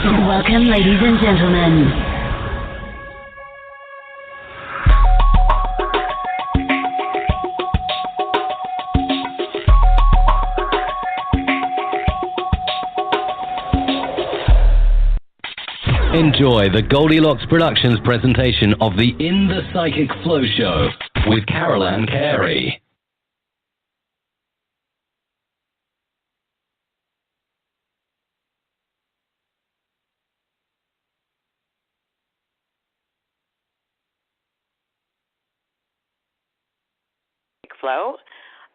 Welcome, ladies and gentlemen. Enjoy the Goldilocks Productions presentation of the In the Psychic Flow Show with Carolan Carey. Flow.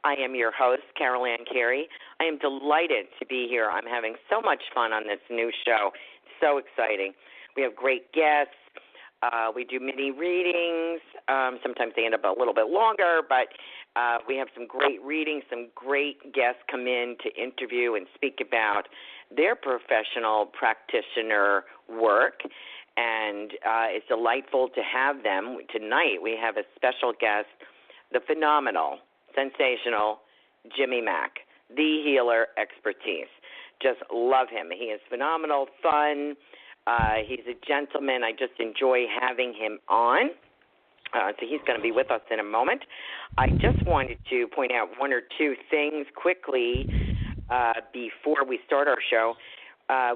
I am your host, Carolan Carey. I am delighted to be here. I'm having so much fun on this new show. It's so exciting. We have great guests. We do mini readings. Sometimes they end up a little bit longer, but we have some great readings. Some great guests come in to interview and speak about their professional practitioner work, and it's delightful to have them. Tonight we have a special guest, the phenomenal, sensational Jimmy Mack, the healer expertise. Just love him. He is phenomenal, fun. He's a gentleman. I just enjoy having him on. So he's going to be with us in a moment. I just wanted to point out one or two things quickly before we start our show. I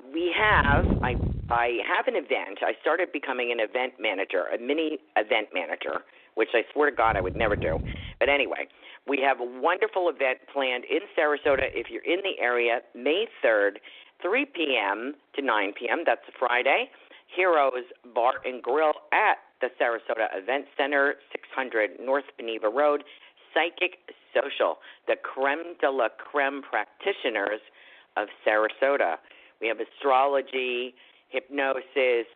have an event. I started becoming an event manager, a mini event manager, which I swear to God I would never do. But anyway, we have a wonderful event planned in Sarasota. If you're in the area, May 3rd, 3 p.m. to 9 p.m., that's a Friday, Heroes Bar and Grill at the Sarasota Event Center, 600 North Beneva Road, Psychic Social, the creme de la creme practitioners of Sarasota. We have astrology, hypnosis,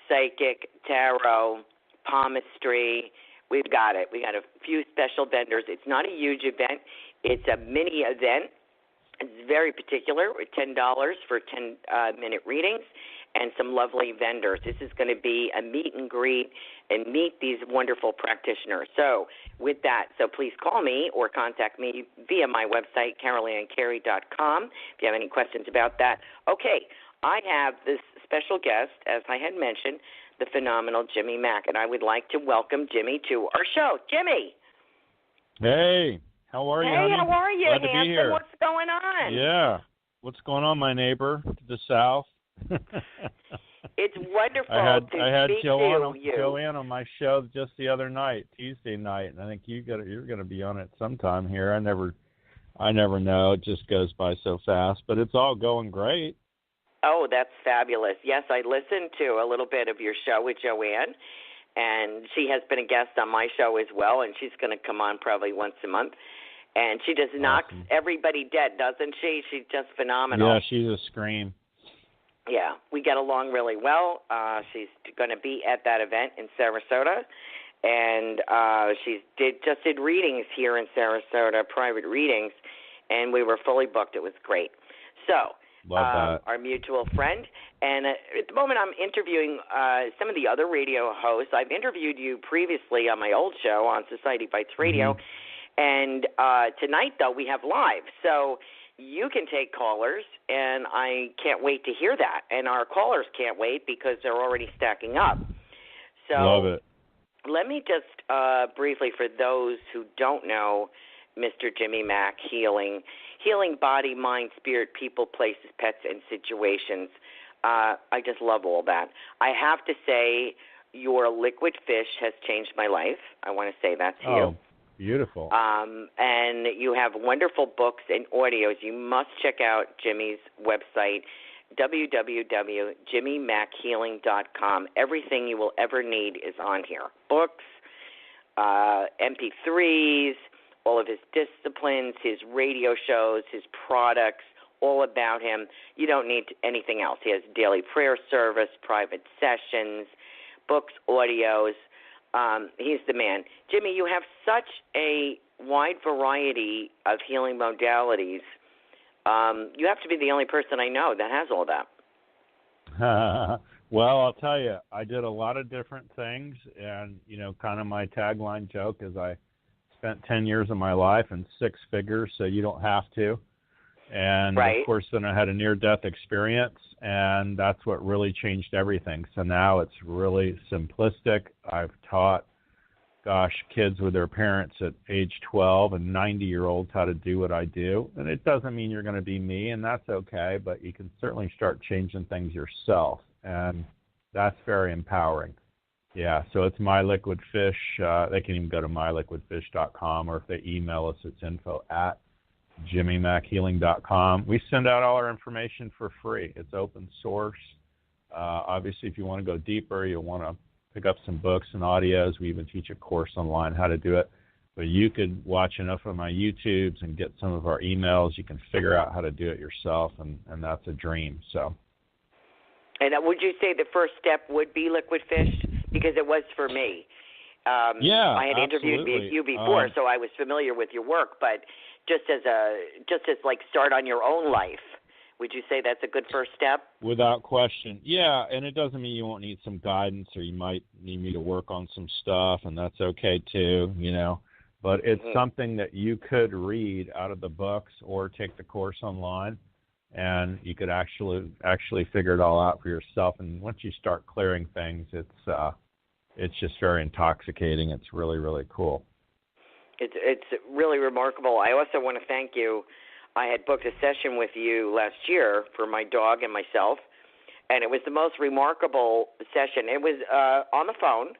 psychic, tarot, palmistry. We've got it. We got a few special vendors. It's not a huge event. It's a mini event. It's very particular, with $10 for 10-minute readings and some lovely vendors. This is going to be a meet and greet and meet these wonderful practitioners. So with that, please call me or contact me via my website, carolancarey.com, if you have any questions about that. Okay, I have this special guest, as I had mentioned, the phenomenal Jimmy Mack, and I would like to welcome Jimmy to our show. Jimmy. Hey. How are you, honey? Hey, how are you, Glad to be here. What's going on? Yeah. What's going on, my neighbor to the south? It's wonderful I had speak Joanne, to you. Joanne on my show just the other night, Tuesday night, and I think you're going to be on it sometime here. I never know. It just goes by so fast, but it's all going great. Oh, that's fabulous. Yes, I listened to a little bit of your show with Joanne, and she has been a guest on my show as well, and she's going to come on probably once a month. And she just knocks everybody dead, doesn't she? She's just phenomenal. Yeah, she's a scream. Yeah, we get along really well. She's going to be at that event in Sarasota, and she just did readings here in Sarasota, private readings, and we were fully booked. It was great. So our mutual friend, and at the moment I'm interviewing some of the other radio hosts. I've interviewed you previously on my old show on Society Bites Radio, and tonight, though, we have live. So you can take callers, and I can't wait to hear that. And our callers can't wait because they're already stacking up. So love it. Let me just briefly, for those who don't know, Mr. Jimmy Mack, healing body, mind, spirit, people, places, pets, and situations. I just love all that. I have to say, your liquid fish has changed my life. I want to say that to you. Beautiful. And you have wonderful books and audios. You must check out Jimmy's website, www.jimmymackhealing.com. Everything you will ever need is on here. Books, MP3s, all of his disciplines, his radio shows, his products, all about him. You don't need anything else. He has daily prayer service, private sessions, books, audios. He's the man. Jimmy, you have such a wide variety of healing modalities. You have to be the only person I know that has all that. Well, I'll tell you, I did a lot of different things, and, kind of my tagline joke is I spent 10 years of my life in six figures, so you don't have to. And, right. of course, then I had a near-death experience, and that's what really changed everything. So now it's really simplistic. I've taught, kids with their parents at age 12 and 90-year-olds how to do what I do. And it doesn't mean you're going to be me, and that's okay, but you can certainly start changing things yourself, and that's very empowering. Yeah, so it's My Liquid Fish. They can even go to myliquidfish.com, or if they email us, it's info@jimmymackhealing.com. We send out all our information for free. It's open source. Obviously, if you want to go deeper, you'll want to pick up some books and audios. We even teach a course online how to do it. But you could watch enough of my YouTubes and get some of our emails. You can figure out how to do it yourself, and that's a dream. So. And would you say the first step would be Liquid Fish? Because it was for me. Yeah, I had interviewed you before, so I was familiar with your work. But just as like start on your own life, would you say that's a good first step? Without question. Yeah, and it doesn't mean you won't need some guidance, or you might need me to work on some stuff, and that's okay too, But it's something that you could read out of the books or take the course online, and you could actually figure it all out for yourself. And once you start clearing things, it's just very intoxicating. It's really, really cool. It's really remarkable. I also want to thank you. I had booked a session with you last year for my dog and myself, and it was the most remarkable session. It was on the phone,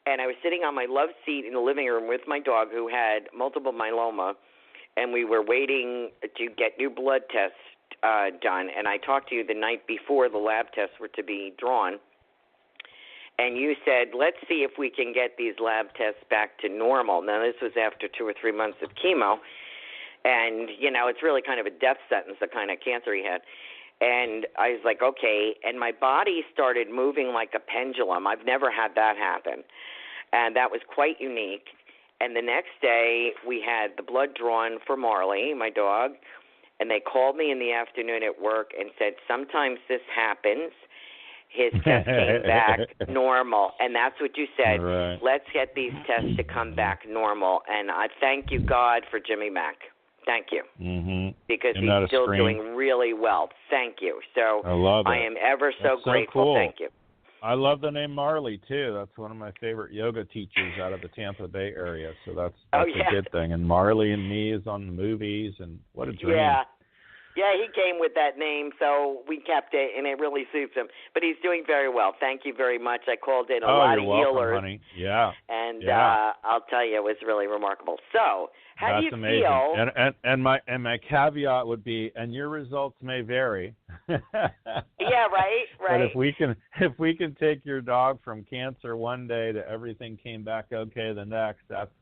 and I was sitting on my love seat in the living room with my dog, who had multiple myeloma, and we were waiting to get new blood tests done. And I talked to you the night before the lab tests were to be drawn, and you said, let's see if we can get these lab tests back to normal. Now, this was after 2 or 3 months of chemo, and, it's really kind of a death sentence, the kind of cancer he had. And I was like, okay, and my body started moving like a pendulum. I've never had that happen, and that was quite unique. And the next day, we had the blood drawn for Marley, my dog, and they called me in the afternoon at work and said, sometimes this happens. His test came back normal, and that's what you said. Right. Let's get these tests to come back normal, and I thank you, God, for Jimmy Mack. Thank you. Mm-hmm. Because he's still doing really well. Thank you. So I love it. I am ever so grateful. Cool. Thank you. I love the name Marley, too. That's one of my favorite yoga teachers out of the Tampa Bay area, so that's a good thing. And Marley and Me is on the movies, and what a dream. Yeah, he came with that name, so we kept it, and it really suits him. But he's doing very well. Thank you very much. I called in a lot of you're welcome, healers. Honey. Yeah. And I'll tell you, it was really remarkable. So, how do you amazing. feel? And my caveat would be, and your results may vary. Yeah, right. But if we can take your dog from cancer one day to everything came back okay the next, that's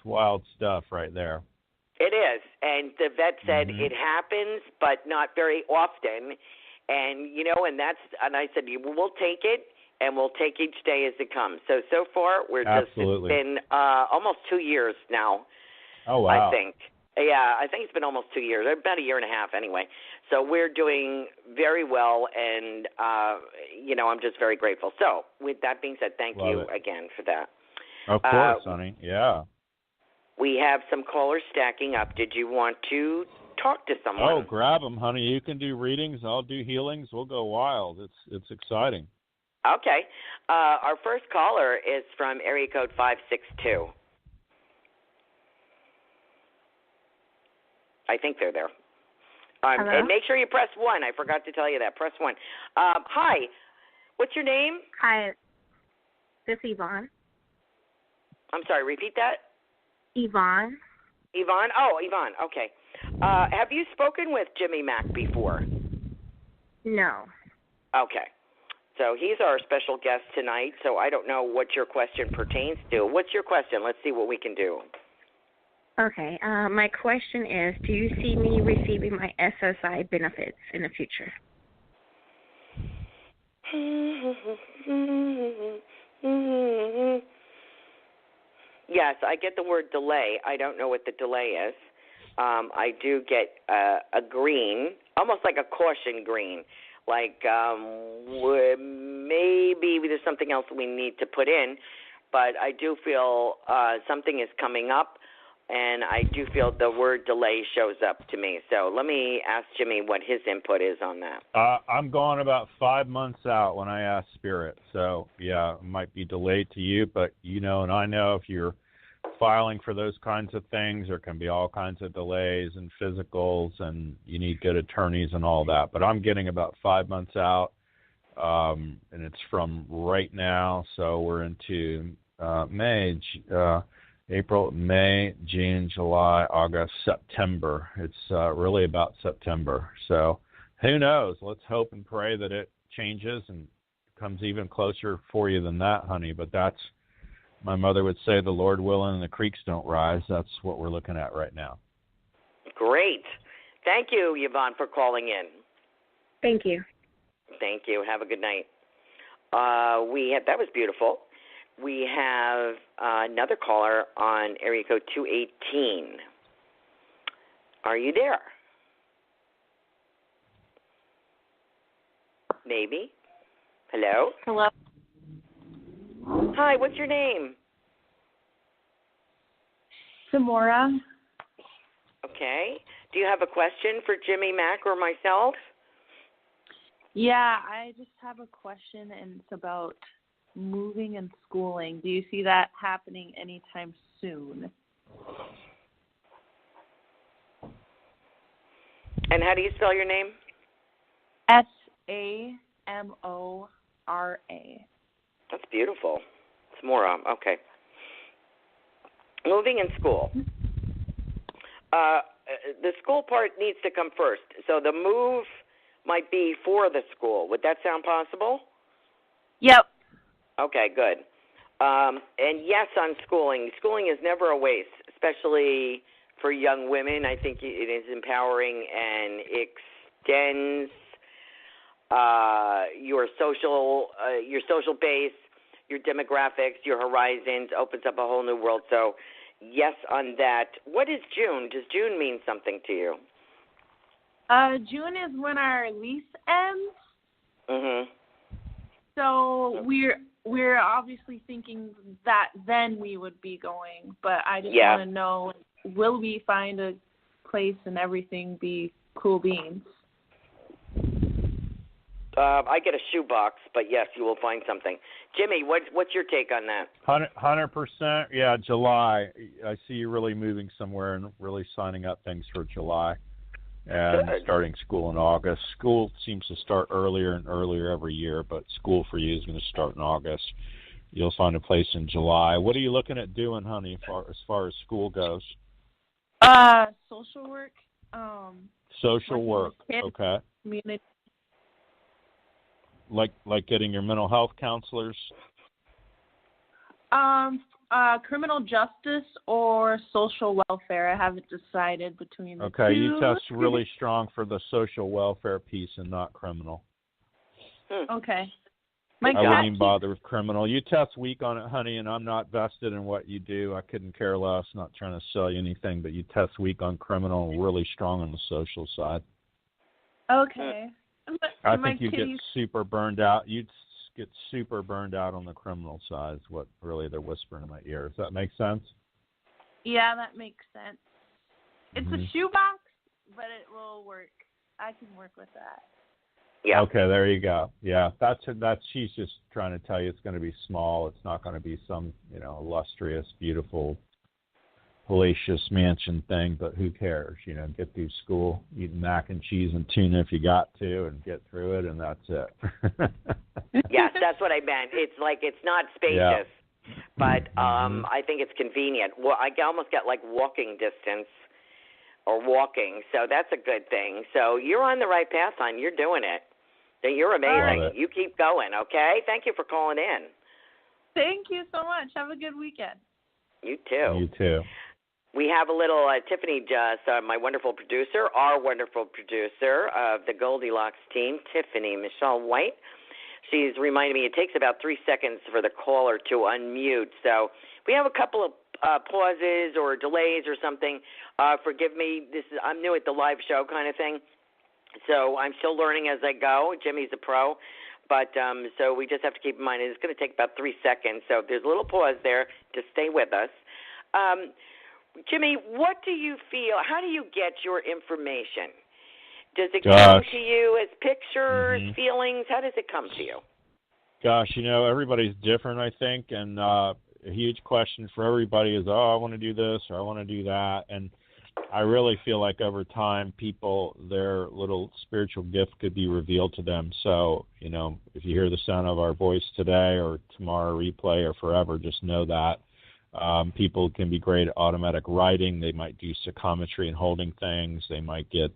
wild stuff right there. It is, and the vet said it happens, but not very often, and and I said we'll take it, and we'll take each day as it comes. So far we're Absolutely. It's been almost 2 years now. Oh wow! I think it's been almost 2 years, about a year and a half anyway. So we're doing very well, and I'm just very grateful. So with that being said, thank you again for that. Of course, honey. Yeah. We have some callers stacking up. Did you want to talk to someone? Oh, grab them, honey. You can do readings. I'll do healings. We'll go wild. It's exciting. Okay. Our first caller is from area code 562. I think they're there. And make sure you press 1. I forgot to tell you that. Press 1. Hi. What's your name? Hi. This is Yvonne. I'm sorry. Repeat that. Yvonne. Yvonne? Oh, Yvonne. Okay. Have you spoken with Jimmy Mack before? No. Okay. So he's our special guest tonight, so I don't know what your question pertains to. What's your question? Let's see what we can do. Okay. My question is, do you see me receiving my SSI benefits in the future? Yes, I get the word delay. I don't know what the delay is. I do get a green, almost like a caution green, like maybe there's something else we need to put in, but I do feel something is coming up, and I do feel the word delay shows up to me. So let me ask Jimmy what his input is on that. I'm going about 5 months out when I ask Spirit. So, yeah, it might be delayed to you, but and I know if you're filing for those kinds of things, there can be all kinds of delays and physicals, and you need good attorneys and all that. But I'm getting about 5 months out, and it's from right now. So we're into April, May, June, July, August, September. It's really about September. So who knows? Let's hope and pray that it changes and comes even closer for you than that, honey. But that's, my mother would say, the Lord willing and the creeks don't rise. That's what we're looking at right now. Great. Thank you, Yvonne, for calling in. Thank you. Thank you. Have a good night. That was beautiful. We have another caller on area code 218. Are you there? Maybe. Hello? Hello. Hi, what's your name? Samora. Okay. Do you have a question for Jimmy, Mack, or myself? Yeah, I just have a question, and it's about moving and schooling. Do you see that happening anytime soon? And how do you spell your name? Samora. That's beautiful. Samora. Okay. Moving and school. The school part needs to come first. So the move might be for the school. Would that sound possible? Yep. Okay, good. And yes, on schooling. Schooling is never a waste, especially for young women. I think it is empowering and extends your social base, your demographics, your horizons, opens up a whole new world. So yes on that. What is June? Does June mean something to you? June is when our lease ends. Mhm. So we're obviously thinking that then we would be going, but I just want to know, will we find a place and everything be cool beans? I get a shoebox, but yes, you will find something. Jimmy, what's your take on that? 100%. Yeah, July. I see you really moving somewhere and really signing up things for July and starting school in August. School seems to start earlier and earlier every year, but school for you is going to start in August. You'll find a place in July. What are you looking at doing, honey, as far as school goes? Social work. Social work. Okay. Community. Like getting your mental health counselors? Criminal justice or social welfare. I haven't decided between the two. Okay, you test really strong for the social welfare piece and not criminal. Okay. I wouldn't even bother with criminal. You test weak on it, honey, and I'm not vested in what you do. I couldn't care less. Not trying to sell you anything, but you test weak on criminal and really strong on the social side. Okay. I think you get super burned out. You'd get super burned out on the criminal side is what really they're whispering in my ear. Does that make sense? Yeah, that makes sense. It's a shoebox, but it will work. I can work with that. Yeah. Okay, there you go. Yeah, that's she's just trying to tell you it's going to be small. It's not going to be some, illustrious, beautiful, palatial mansion thing, but who cares? Get through school, eating mac and cheese and tuna if you got to, and get through it, and that's it. Yes, that's what I meant. It's like it's not spacious, but I think it's convenient. Well, I almost get like walking distance or walking, so that's a good thing. So you're on the right path, hon. You're doing it. You're amazing. You keep going, okay? Thank you for calling in. Thank you so much. Have a good weekend. You too. You too. We have a little Tiffany, my wonderful producer, our wonderful producer of the Goldilocks team, Tiffany Michelle White. She's reminding me it takes about 3 seconds for the caller to unmute. So we have a couple of pauses or delays or something. Forgive me. I'm new at the live show kind of thing. So I'm still learning as I go. Jimmy's a pro. But so we just have to keep in mind it's going to take about 3 seconds. So if there's a little pause there, just stay with us. Jimmy, what do you feel? How do you get your information? Does it come to you as pictures, feelings? How does it come to you? Gosh, everybody's different, I think, and a huge question for everybody is, I want to do this or I want to do that, and I really feel like over time, people, their little spiritual gift could be revealed to them. So, if you hear the sound of our voice today or tomorrow replay or forever, just know that. People can be great at automatic writing. They might do psychometry and holding things. They might get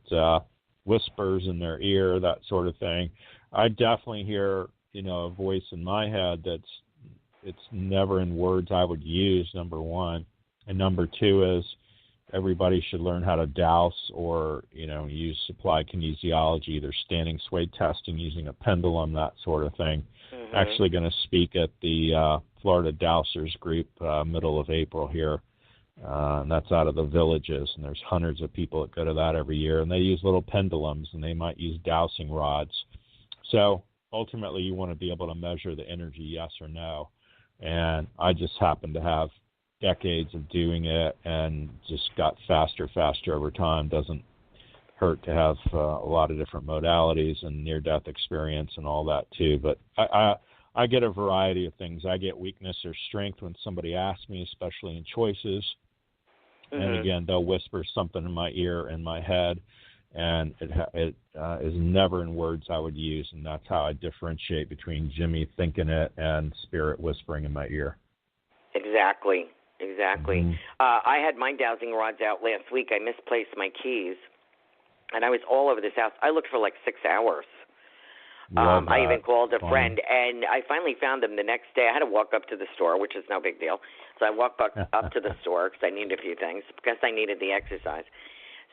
whispers in their ear, that sort of thing. I definitely hear, a voice in my head it's never in words I would use, number one. And number two is everybody should learn how to dowse or, use supply kinesiology, either standing sway testing using a pendulum, that sort of thing. Actually going to speak at the Florida Dowsers group middle of April here. And that's out of the Villages, and there's hundreds of people that go to that every year, and they use little pendulums, and they might use dowsing rods. So ultimately, you want to be able to measure the energy, yes or no. And I just happen to have decades of doing it and just got faster over time. Doesn't hurt to have a lot of different modalities and near-death experience and all that too. But I get a variety of things. I get weakness or strength when somebody asks me, especially in choices. And again, they'll whisper something in my ear and my head, and it is never in words I would use, and that's how I differentiate between Jimmy thinking it and spirit whispering in my ear. Exactly. I had my dowsing rods out last week. I misplaced my keys, and I was all over this house. I looked for like 6 hours. I even called a friend, and I finally found them the next day. I had to walk up to the store, which is no big deal. So I walked up to the store because I needed a few things, because I needed the exercise.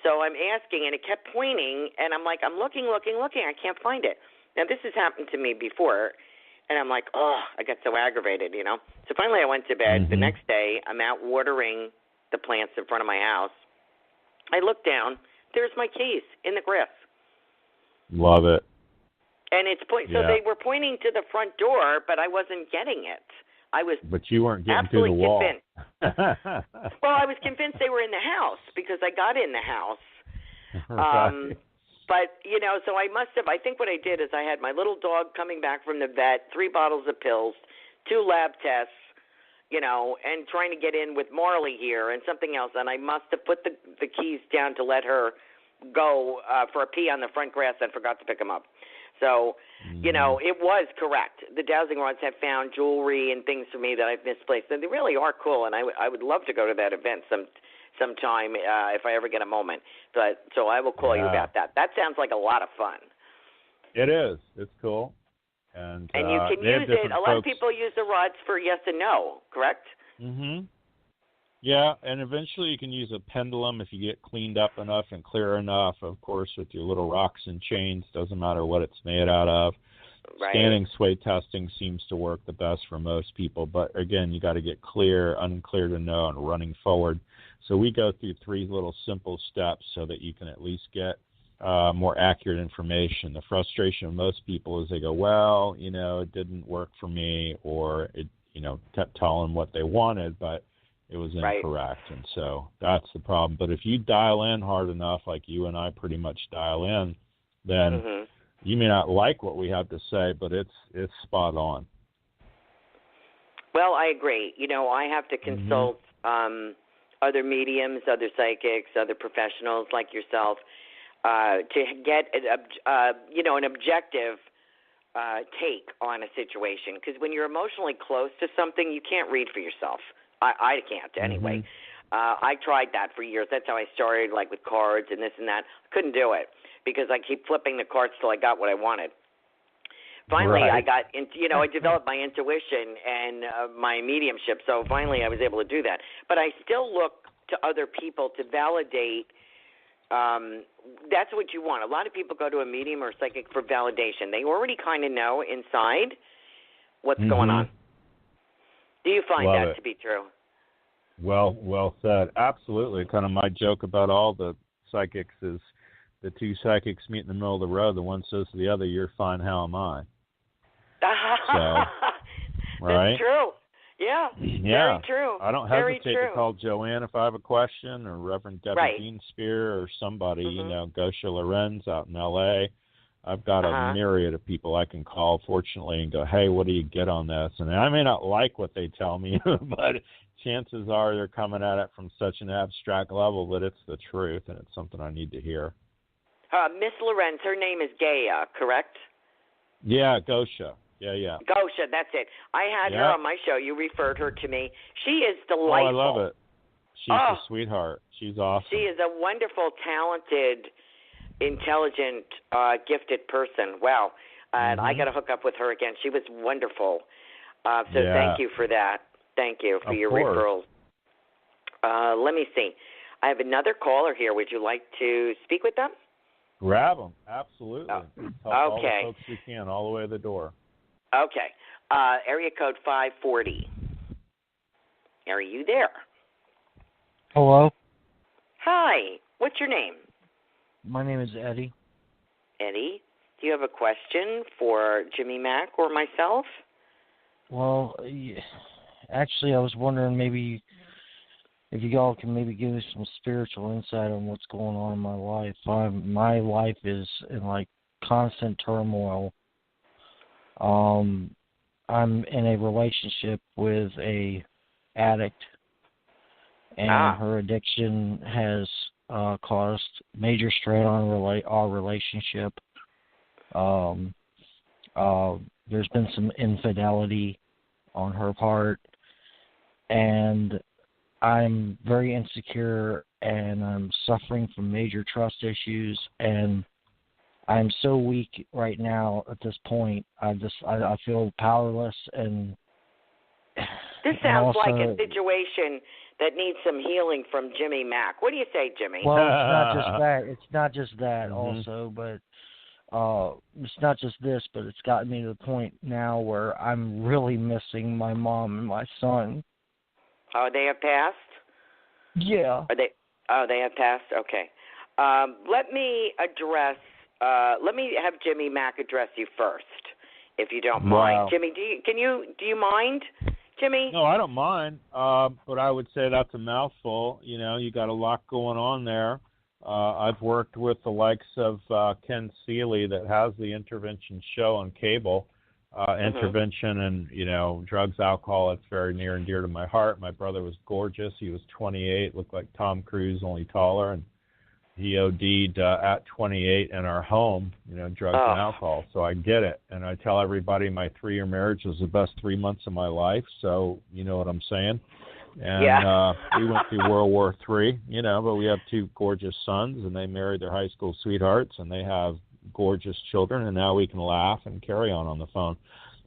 So I'm asking, and it kept pointing, and I'm like, I'm looking. I can't find it. Now, this has happened to me before, and I'm like, I got so aggravated, So finally I went to bed. The next day, I'm out watering the plants in front of my house. I look down. There's my keys in the grass. Love it. And so they were pointing to the front door, but I wasn't getting it. But you weren't getting through the wall. Convinced. Well, I was convinced they were in the house because I got in the house. Right. But, so I think what I did is I had my little dog coming back from the vet, 3 bottles of pills, 2 lab tests, and trying to get in with Marley here and something else. And I must have put the keys down to let her go for a pee on the front grass and forgot to pick them up. So, it was correct. The dowsing rods have found jewelry and things for me that I've misplaced, and they really are cool. And I would love to go to that event sometime if I ever get a moment. So I will call you about that. That sounds like a lot of fun. It is. It's cool. And you can use it. A lot of people use the rods for yes and no, correct? Yeah, and eventually you can use a pendulum if you get cleaned up enough and clear enough, of course, with your little rocks and chains. Doesn't matter what it's made out of. Right. Standing sway testing seems to work the best for most people. But, again, you got to get clear, unclear to know, and running forward. So we go through 3 little simple steps so that you can at least get more accurate information. The frustration of most people is they go, well, it didn't work for me, or it, kept telling what they wanted, but it was incorrect. And so that's the problem. But if you dial in hard enough, like you and I pretty much dial in, then you may not like what we have to say, but it's spot on. Well, I agree. I have to consult other mediums, other psychics, other professionals like yourself to get an objective take on a situation. Because when you're emotionally close to something, you can't read for yourself. I can't anyway. I tried that for years. That's how I started, like with cards and this and that. I couldn't do it because I keep flipping the cards till I got what I wanted. Finally, I got into, I developed my intuition and my mediumship. So finally, I was able to do that. But I still look to other people to validate. That's what you want. A lot of people go to a medium or psychic for validation. They already kind of know inside what's going on. Do you find that to be true? Well said. Absolutely. Kind of my joke about all the psychics is the 2 psychics meet in the middle of the road. The one says to the other, "You're fine. How am I?" So, right? That's true. Yeah. Yeah. Very true. I don't Very hesitate true. to call Joanne if I have a question, or Reverend Debbie Right. Dean Spear, or somebody, Gosha Lorenz out in L.A. I've got a myriad of people I can call, fortunately, and go, hey, what do you get on this? And I may not like what they tell me, but chances are they're coming at it from such an abstract level that it's the truth, and it's something I need to hear. Miss Lorenz, her name is Gaia, correct? Yeah, Gosha. Yeah. Gosha, that's it. I had her on my show. You referred her to me. She is delightful. Oh, I love it. She's a sweetheart. She's awesome. She is a wonderful, talented, intelligent, gifted person. Wow. And I got to hook up with her again. She was wonderful. Thank you for that. Thank you for your referrals. Let me see. I have another caller here. Would you like to speak with them? Grab them. Absolutely. Help all the folks we can, all the way to the door. Okay. Area code 540. Are you there? Hello. Hi. What's your name? My name is Eddie. Eddie, do you have a question for Jimmy Mack or myself? Well, actually, I was wondering maybe if you all can maybe give us some spiritual insight on what's going on in my life. My life is in like constant turmoil. I'm in a relationship with a addict, and her addiction has caused major strain on our relationship. There's been some infidelity on her part, and I'm very insecure, and I'm suffering from major trust issues, and I'm so weak right now at this point. I feel powerless, and this sounds like a situation that needs some healing from Jimmy Mack. What do you say, Jimmy? Well, it's not just that. It's not just that also, but it's not just this, but it's gotten me to the point now where I'm really missing my mom and my son. Oh, they have passed? Yeah. They have passed? Okay. Let me have Jimmy Mack address you first, if you don't mind. Jimmy, do you mind, Jimmy? No, I don't mind. But I would say that's a mouthful. You know, you got a lot going on there. I've worked with the likes of Ken Seeley that has the intervention show on cable. Intervention and, drugs, alcohol, it's very near and dear to my heart. My brother was gorgeous. He was 28, looked like Tom Cruise, only taller, and he OD'd at 28 in our home, drugs and alcohol. So I get it. And I tell everybody my 3-year marriage was the best 3 months of my life, so you know what I'm saying. And we went through World War III, but we have 2 gorgeous sons, and they married their high school sweethearts, and they have gorgeous children, and now we can laugh and carry on the phone.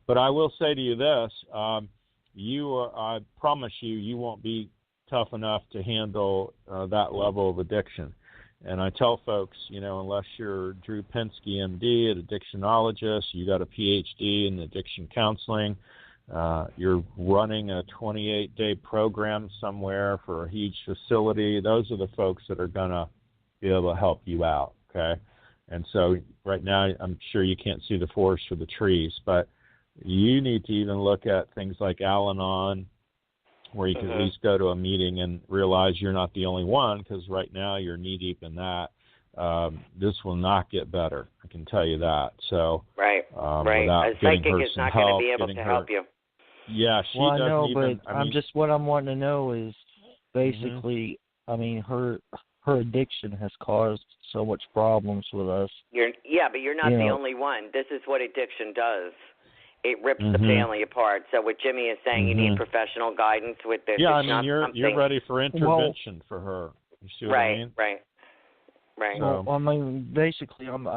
But I will say to you this, I promise you won't be tough enough to handle that level of addiction. And I tell folks, unless you're Drew Pinsky, MD, an addictionologist, you got a PhD in addiction counseling, you're running a 28-day program somewhere for a huge facility, those are the folks that are going to be able to help you out, okay? And so right now, I'm sure you can't see the forest for the trees, but you need to even look at things like Al-Anon, where you can at least go to a meeting and realize you're not the only one, because right now you're knee-deep in that. This will not get better, I can tell you that. So, right. A psychic is not going to be able to help you. Yeah, she doesn't know, but what I'm wanting to know is basically, her addiction has caused so much problems with us. But you're not the only one. This is what addiction does. It rips the family apart. So what Jimmy is saying, you need professional guidance with this. Yeah, you're ready for intervention for her. You see what I mean? Right. So. Well, basically, I'm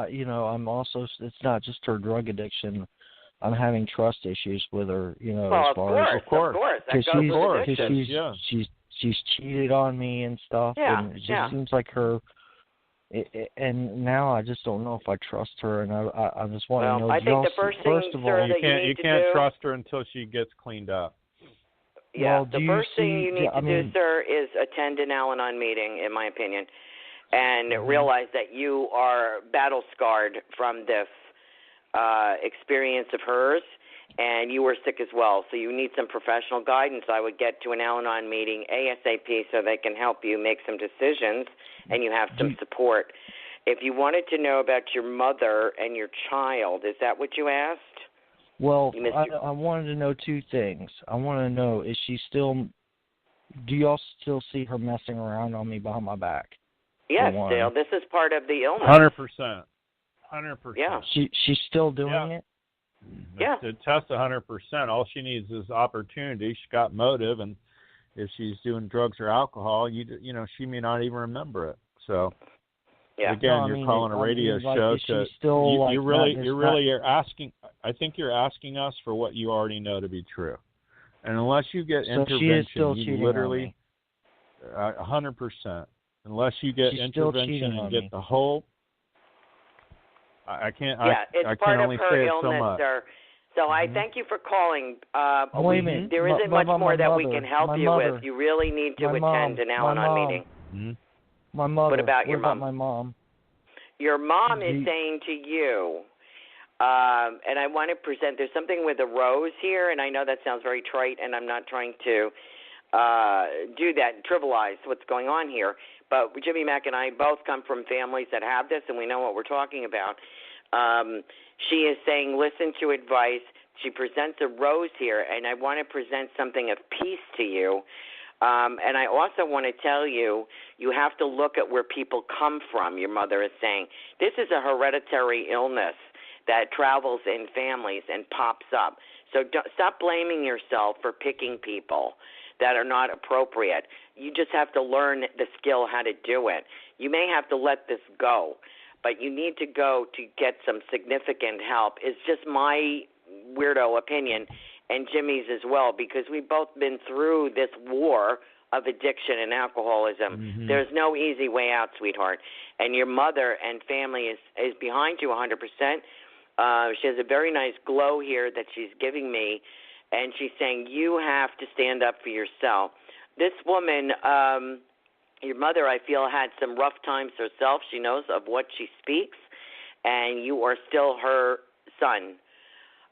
also, it's not just her drug addiction. I'm having trust issues with her, as far as. Of course. Because she's cheated on me and stuff, and it just seems like her. And now I just don't know if I trust her, and I just want to know. I think the first thing, sir, you can't trust her until she gets cleaned up. Yeah, the first thing you need to do, sir, is attend an Al-Anon meeting, in my opinion, and realize that you are battle scarred from this experience of hers, and you were sick as well, so you need some professional guidance. I would get to an Al-Anon meeting ASAP so they can help you make some decisions and you have some support. If you wanted to know about your mother and your child, is that what you asked? Well, I wanted to know two things. I want to know, do y'all still see her messing around on me behind my back? Yes, still. This is part of the illness. 100%. Yeah. She's still doing it? Yeah. To test 100%, all she needs is opportunity. She's got motive, and if she's doing drugs or alcohol, you know, she may not even remember it. So, again, you're calling a radio show to. You really are asking. I think you're asking us for what you already know to be true, and unless you get intervention, you literally 100%. Unless you get intervention and get the whole. I can't. It's I part can only of her say illness, it so much. Sir. So I thank you for calling. Wait a minute. There isn't much more that we can help you with. You really need to attend an Al-Anon meeting. Mm-hmm. My mother. What about your mom? My mom? Your mom is saying to you, and I want to present, there's something with a rose here, and I know that sounds very trite, and I'm not trying to do that and trivialize what's going on here. But Jimmy, Mack, and I both come from families that have this, and we know what we're talking about. She is saying, listen to advice. She presents a rose here, and I want to present something of peace to you. And I also want to tell you, you have to look at where people come from, your mother is saying. This is a hereditary illness that travels in families and pops up. So stop blaming yourself for picking people that are not appropriate. You just have to learn the skill how to do it. You may have to let this go, but you need to go to get some significant help. It's just my weirdo opinion, and Jimmy's as well, because we've both been through this war of addiction and alcoholism. Mm-hmm. There's no easy way out, sweetheart. And your mother and family is behind you 100%. She has a very nice glow here that she's giving me, and she's saying you have to stand up for yourself. This woman, your mother, I feel, had some rough times herself. She knows of what she speaks, and you are still her son.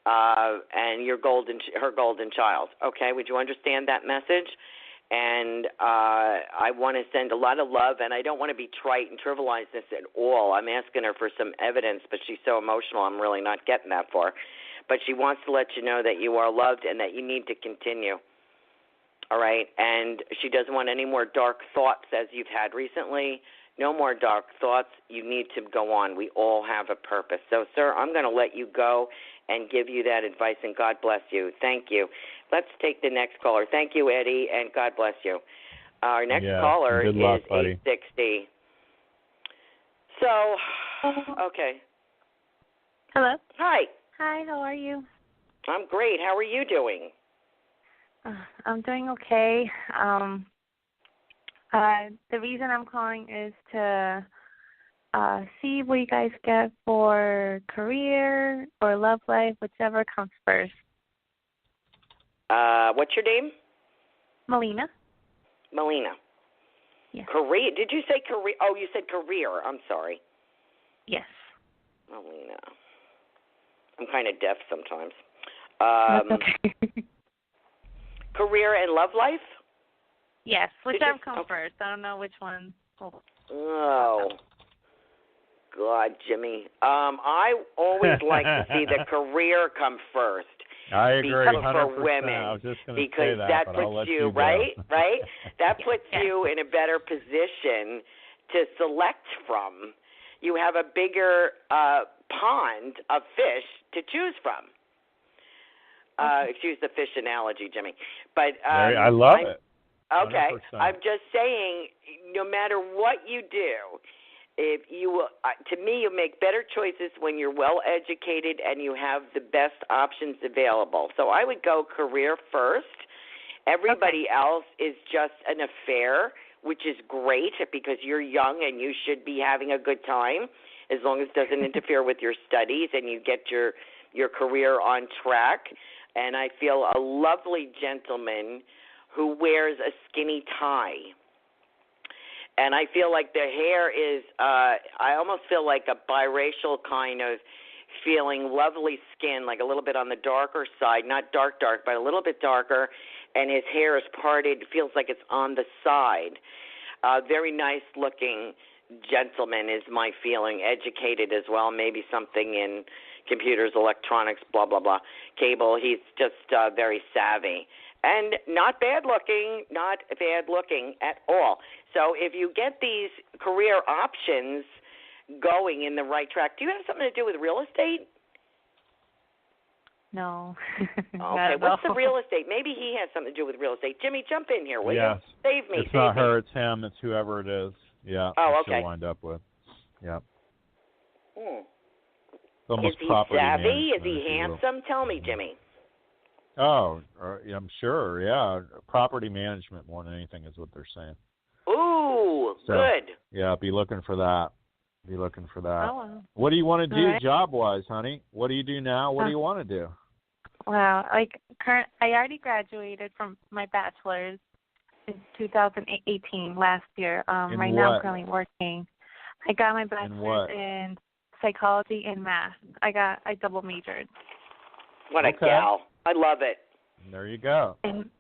And her golden child. Okay, would you understand that message? And I want to send a lot of love, and I don't want to be trite and trivialize this at all. I'm asking her for some evidence, but she's so emotional, I'm really not getting that far. But she wants to let you know that you are loved and that you need to continue. All right? And she doesn't want any more dark thoughts as you've had recently. No more dark thoughts. You need to go on. We all have a purpose. So, sir, I'm going to let you go and give you that advice, and God bless you. Thank you. Let's take the next caller. Thank you, Eddie, and God bless you. Our next caller is 860. So, okay. Hello. Hi. Hi, how are you? I'm great. How are you doing? I'm doing okay. The reason I'm calling is to see what you guys get for career or love life, whichever comes first. What's your name? Melina. Yeah. Career? Did you say career? Oh, you said career. I'm sorry. Yes. Melina. I'm kind of deaf sometimes. That's okay. Career and love life? Yes, whichever comes first. I don't know which one. Oh, God, Jimmy. I always like to see the career come first. I agree 100%. For women, I was just going to because say that but puts I'll let you go. right. That puts you in a better position to select from. You have a bigger pond of fish to choose from. Excuse the fish analogy, Jimmy. But I love it. Okay, 100%. I'm just saying, no matter what you do, if you, to me, you make better choices when you're well educated and you have the best options available. So I would go career first. Everybody else is just an affair, which is great because you're young and you should be having a good time as long as it doesn't interfere with your studies and you get your career on track. And I feel a lovely gentleman who wears a skinny tie. And I feel like the hair is, I almost feel like a biracial kind of, feeling lovely skin, like a little bit on the darker side, not dark, but a little bit darker, and his hair is parted, feels like it's on the side. Very nice looking gentleman is my feeling, educated as well, maybe something in computers, electronics, blah, blah, blah, cable. He's just very savvy. And not bad looking at all. So if you get these career options going in the right track, do you have something to do with real estate? No. Okay, what's the real estate? Maybe he has something to do with real estate. Jimmy, jump in here, will you? Save me. It's not her, it's him, it's whoever it is. Yeah. Oh, okay. She'll wind up with. Yeah. Is he savvy? Is he handsome? Tell me, Jimmy. Oh, I'm sure, yeah. Property management more than anything is what they're saying. Ooh, so, good. Yeah, be looking for that. Oh, wow. What do you want to do right. job-wise, honey? What do you do now? What do you want to do? Well, I already graduated from my bachelor's in 2018, last year. Right now I'm currently working. I got my bachelor's in psychology and math. I double majored. What a gal. I love it. There you go. And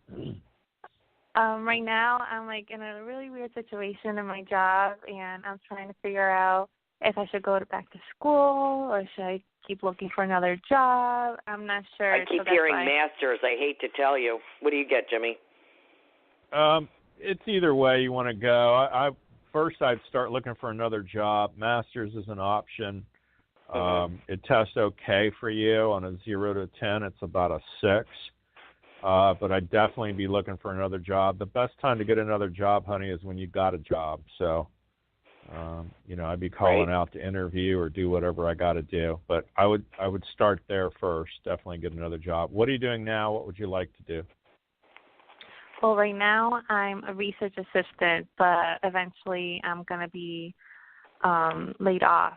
right now I'm like in a really weird situation in my job, and I'm trying to figure out if I should go back to school or should I keep looking for another job. I'm not sure. I keep hearing masters. I hate to tell you. What do you get, Jimmy? It's either way you want to go. First I'd start looking for another job. Masters is an option. It tests okay for you. On a 0 to 10, it's about a 6. But I'd definitely be looking for another job. The best time to get another job, honey, is when you got a job. So, I'd be calling out to interview or do whatever I got to do. But I would start there first. Definitely get another job. What are you doing now? What would you like to do? Well, right now I'm a research assistant, but eventually I'm going to be laid off.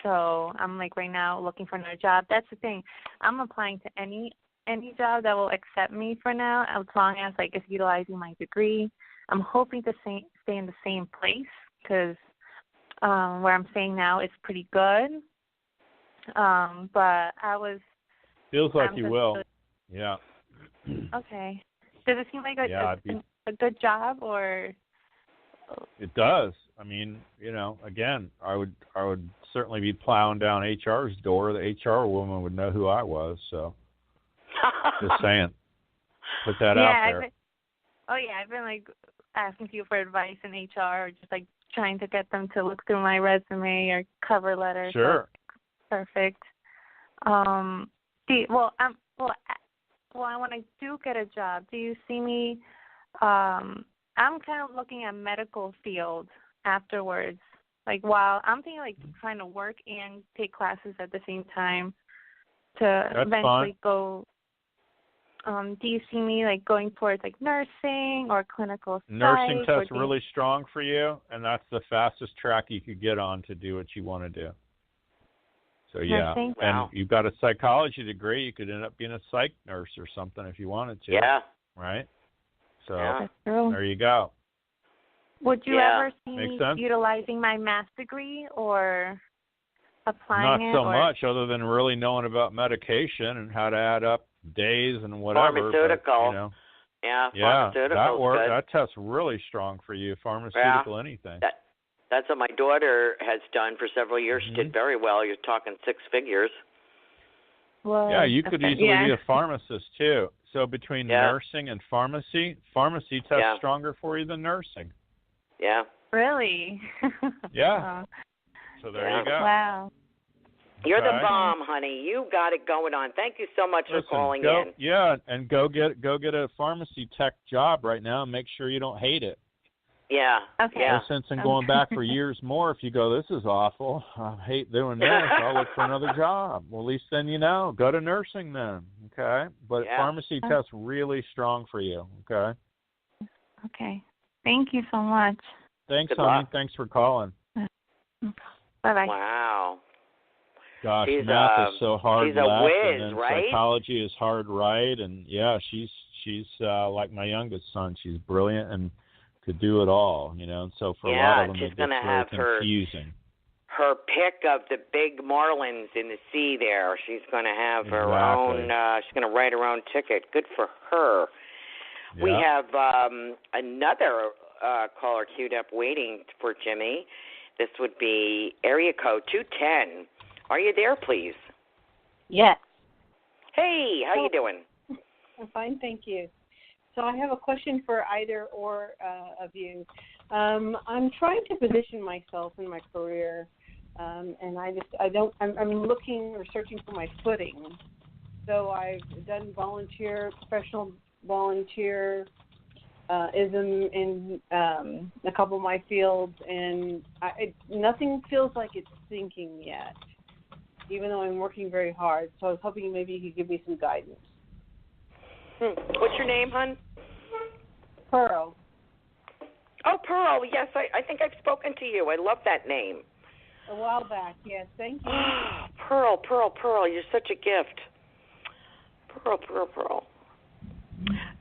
So I'm like right now looking for another job. That's the thing. I'm applying to any job that will accept me for now, as long as like it's utilizing my degree. I'm hoping to stay in the same place because where I'm staying now is pretty good. But feels like you will. Yeah. Okay. Does it seem like a good job or? It does. I mean, again, I would certainly be plowing down HR's door. The HR woman would know who I was. So, just saying, put that out there. I've been like asking people for advice in HR, or just like trying to get them to look through my resume or cover letter. Sure. So, perfect. When I do get a job, do you see me? I'm kind of looking at medical field afterwards. Like while I'm thinking like trying to work and take classes at the same time to eventually go. Do you see me like going towards like nursing or clinical psych? Nursing test's really strong for you, and that's the fastest track you could get on to do what you want to do. So yeah, nursing? And you've got a psychology degree. You could end up being a psych nurse or something if you wanted to. Yeah. Right. So there you go. Would you ever see me utilizing my math degree or applying Not so much, other than really knowing about medication and how to add up days and whatever. Pharmaceutical. Pharmaceutical. That works. That test's really strong for you. Pharmaceutical, anything. That's what my daughter has done for several years. She did very well. You're talking 6 figures. Well, yeah, you could easily be a pharmacist too. So between nursing and pharmacy tests stronger for you than nursing. Yeah. Really? Yeah. So there you go. Wow. You're the bomb, honey. You got it going on. Thank you so much for calling in. Yeah, and go get a pharmacy tech job right now and make sure you don't hate it. Yeah. Okay. Yeah. No sense in going back for years more if you go, this is awful. I hate doing this. I'll look for another job. Well, at least then you know. Go to nursing then. Okay? But pharmacy test's really strong for you. Okay? Okay. Thank you so much. Thanks, honey. Thanks for calling. Bye-bye. Wow. Gosh, math is so hard she's left, a whiz, and then right? psychology is hard right, and she's like my youngest son. She's brilliant and could do it all, and so for a lot of them she's it gonna gets have really confusing. her pick of the big marlins in the sea there. She's going to have her own, she's going to write her own ticket. Good for her. Yeah. We have another caller queued up waiting for Jimmy. This would be area code 210. Are you there, please? Yes. Hey, how you doing? I'm fine, thank you. So I have a question for either or of you. I'm trying to position myself in my career, and I'm looking or searching for my footing. So I've done professional volunteer ism in a couple of my fields, and nothing feels like it's sinking yet, even though I'm working very hard. So I was hoping maybe you could give me some guidance. What's your name, hon? Pearl. Oh, Pearl. Yes, I think I've spoken to you. I love that name. A while back, yes. Thank you. Pearl. You're such a gift. Pearl.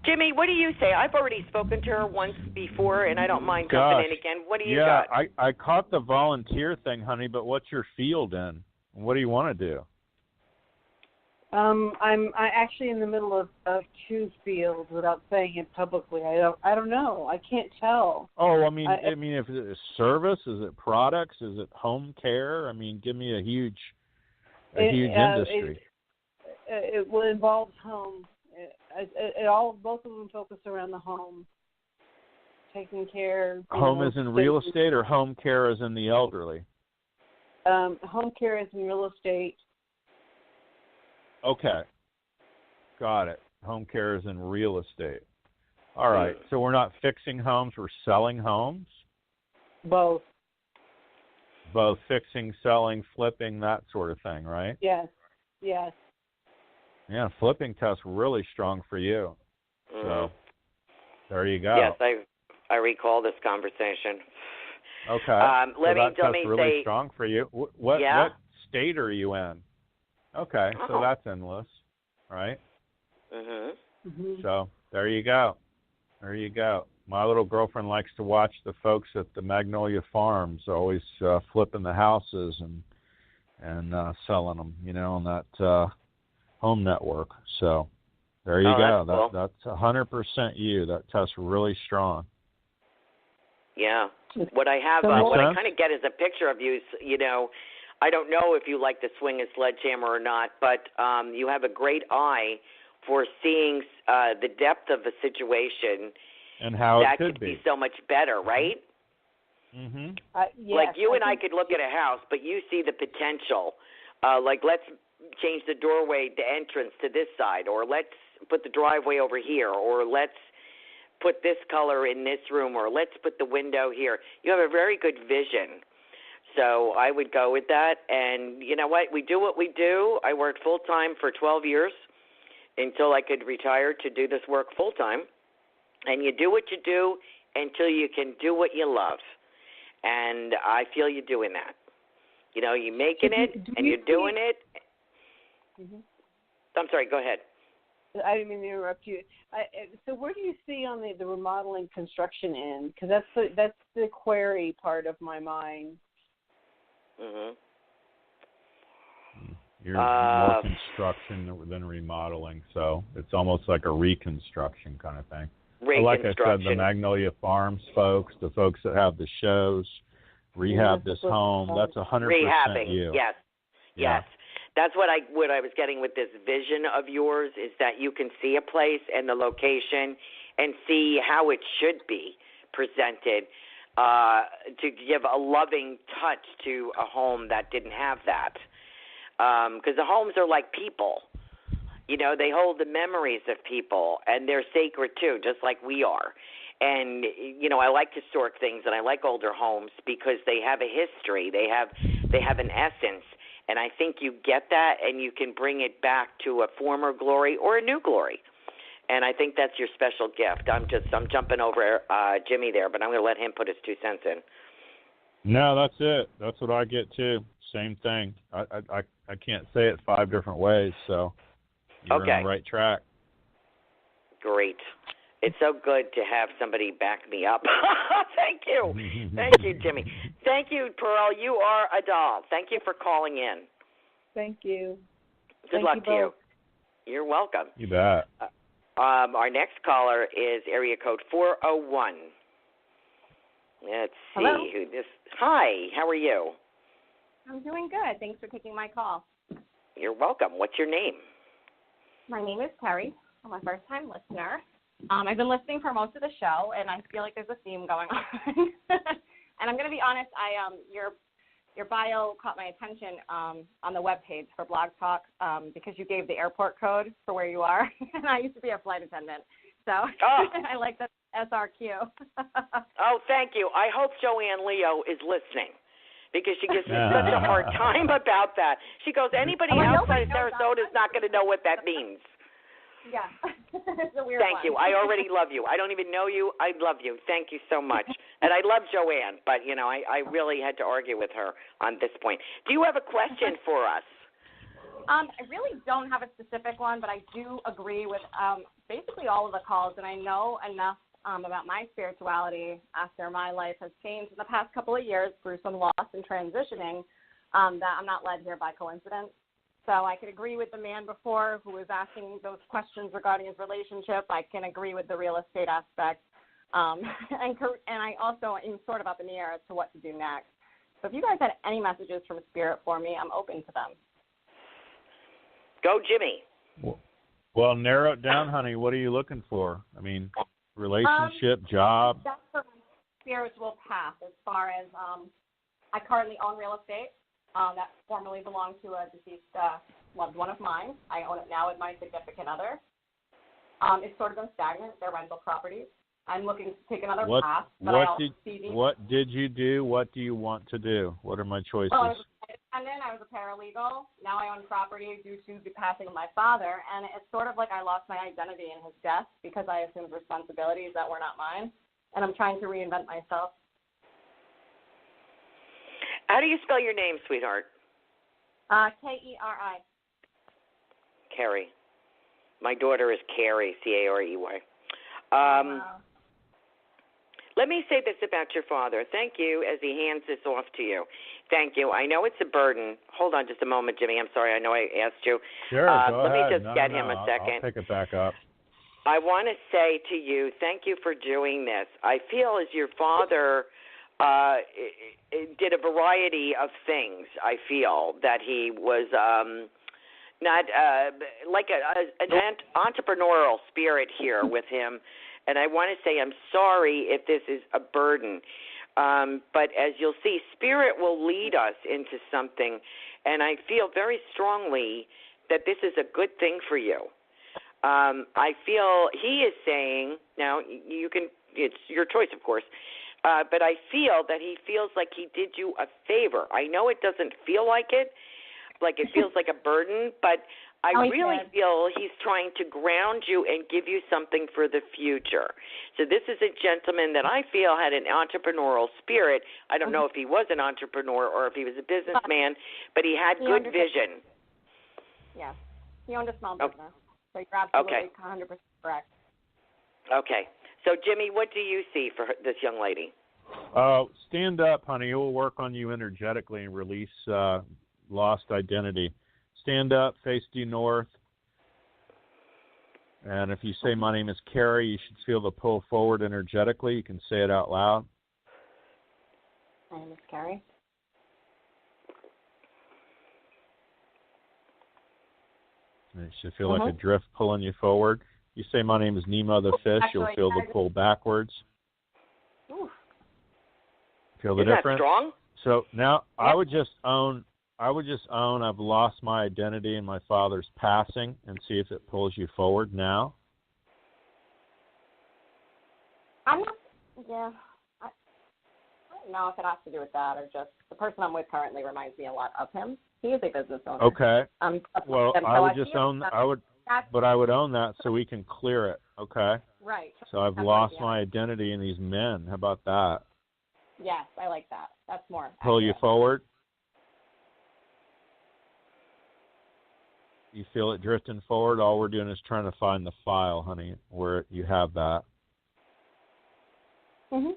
Jimmy, what do you say? I've already spoken to her once before, and I don't mind jumping in again. What do you got? Yeah, I caught the volunteer thing, honey, but what's your field in? What do you want to do? I'm actually in the middle of two fields without saying it publicly. I don't know. I can't tell. Oh, I mean, if it's service, is it products, is it home care? I mean, give me a huge industry. It will involve home. Both of them focus around the home, taking care. Home is in real estate, or home care is in the elderly? Home care is in real estate. Okay. Got it. Home care is in real estate. All right. So we're not fixing homes, we're selling homes? Both. Both fixing, selling, flipping, that sort of thing, right? Yes. Yeah, flipping test's really strong for you. So there you go. Yes, I recall this conversation. Okay. Let me really say, strong for you. What state are you in? Okay, so that's endless, right? So there you go. My little girlfriend likes to watch the folks at the Magnolia Farms, always flipping the houses and selling them, on that home network. So there you go. Cool. That's 100% you. That test's really strong. Yeah. What I have, what I kind of get is a picture of you, I don't know if you like to swing a sledgehammer or not, but you have a great eye for seeing the depth of a situation and how that it could be so much better, right? Yes, like you and I could look at a house, but you see the potential. Like let's change the doorway, the entrance to this side, or let's put the driveway over here, or let's put this color in this room, or let's put the window here. You have a very good vision. So I would go with that. And you know what? We do what we do. I worked full-time for 12 years until I could retire to do this work full-time. And you do what you do until you can do what you love. And I feel you're doing that. You're making it and you're doing it. I'm sorry, go ahead. I didn't mean to interrupt you. So where do you see on the remodeling construction end? Because that's the query part of my mind. You're more construction than remodeling, so it's almost like a reconstruction kind of thing. Like I said, the Magnolia Farms folks, the folks that have the shows, rehab this home, that's 100% you. Yes. That's what I was getting with this vision of yours, is that you can see a place and the location and see how it should be presented to give a loving touch to a home that didn't have that. Because the homes are like people. They hold the memories of people, and they're sacred too, just like we are. And, I like historic things, and I like older homes because they have a history. They have an essence. And I think you get that, and you can bring it back to a former glory or a new glory. And I think that's your special gift. I'm jumping over Jimmy there, but I'm going to let him put his 2 cents in. No, that's it. That's what I get too. Same thing. I can't say it 5 different ways, so you're on the right track. Great. It's so good to have somebody back me up. Thank you. Thank you, Jimmy. Thank you, Pearl. You are a doll. Thank you for calling in. Thank you. Good luck to you. You're welcome. You bet. Our next caller is area code 401. Let's see. Hello? Who this. Hi, how are you? I'm doing good. Thanks for taking my call. You're welcome. What's your name? My name is Carrie. I'm a first-time listener. I've been listening for most of the show, and I feel like there's a theme going on. And I'm going to be honest, your bio caught my attention on the webpage for Blog Talk because you gave the airport code for where you are. And I used to be a flight attendant, so I like the SRQ. Oh, thank you. I hope Joanne Leo is listening because she gives me such a hard time about that. She goes, anybody outside of Sarasota is not going to know what that means. Yeah, it's a weird Thank you. I already love you. I don't even know you. I love you. Thank you so much. And I love Joanne, but, I really had to argue with her on this point. Do you have a question for us? I really don't have a specific one, but I do agree with basically all of the calls, and I know enough about my spirituality after my life has changed in the past couple of years through some loss and transitioning that I'm not led here by coincidence. So I can agree with the man before who was asking those questions regarding his relationship. I can agree with the real estate aspect. And I also am sort of up in the air as to what to do next. So if you guys had any messages from Spirit for me, I'm open to them. Go, Jimmy. Well, narrow it down, honey. What are you looking for? I mean, relationship, job? That's for my spiritual path as far as I currently own real estate. That formerly belonged to a deceased loved one of mine. I own it now with my significant other. It's sort of been stagnant. They're rental properties. I'm looking to take another path. What did you do? What do you want to do? What are my choices? Well, I was a independent. I was a paralegal. Now I own property due to the passing of my father. And it's sort of like I lost my identity in his death because I assumed responsibilities that were not mine. And I'm trying to reinvent myself. How do you spell your name, sweetheart? Keri. Carey. My daughter is Carey, Carey. Let me say this about your father. Thank you, as he hands this off to you. Thank you. I know it's a burden. Hold on just a moment, Jimmy. I'm sorry. I know I asked you. Sure, go let ahead. me just get him a second. I'll pick it back up. I want to say to you, thank you for doing this. I feel as your father did a variety of things. I feel that he was not like an entrepreneurial spirit here with him. And I want to say I'm sorry if this is a burden. But as you'll see, Spirit will lead us into something. And I feel very strongly that this is a good thing for you. I feel he is saying, now you can, it's your choice, of course, but I feel that he feels like he did you a favor. I know it doesn't feel like it feels like a burden, but I really feel he's trying to ground you and give you something for the future. So this is a gentleman that I feel had an entrepreneurial spirit. I don't know if he was an entrepreneur or if he was a businessman, but he had good vision. Yeah, he owned a small business. So you're absolutely 100% correct. Okay. So, Jimmy, what do you see for this young lady? Stand up, honey. It will work on you energetically and release lost identity. Stand up, face due north. And if you say, my name is Carrie, you should feel the pull forward energetically. You can say it out loud. My name is Carrie. And it should feel like a drift pulling you forward. You say, my name is Nemo the fish, you'll feel the pull backwards. Ooh. Feel the Isn't difference? That strong? So now I would just own I've lost my identity in my father's passing and see if it pulls you forward now. I don't know if it has to do with that or just the person I'm with currently reminds me a lot of him. He is a business owner. Okay. Well, I would just own but I would own that so we can clear it, okay? Right. So I've lost my identity in these men. How about that? Yes, I like that. That's more accurate. Pull you forward. You feel it drifting forward. All we're doing is trying to find the file, honey, where you have that. Mhm.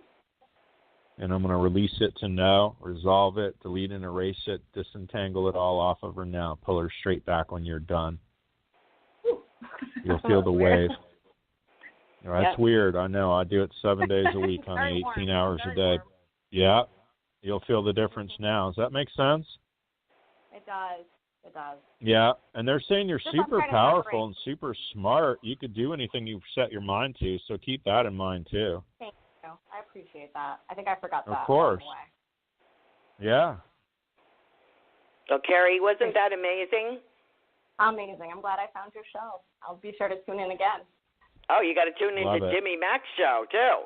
And I'm going to release it to no, resolve it, delete and erase it, disentangle it all off of her now. Pull her straight back when you're done. You'll feel the wave. That's weird. I know. I do it 7 days a week, honey, 18 hours a day. Yeah. You'll feel the difference now. Does that make sense? It does. It does. Yeah. And they're saying you're super powerful and super smart. You could do anything you set your mind to, so keep that in mind, too. Thank you. I appreciate that. I think I forgot that. Of course. Yeah. So, Carrie, wasn't that amazing? Amazing. I'm glad I found your show. I'll be sure to tune in again. Oh, you got to tune into Jimmy Mack's show, too.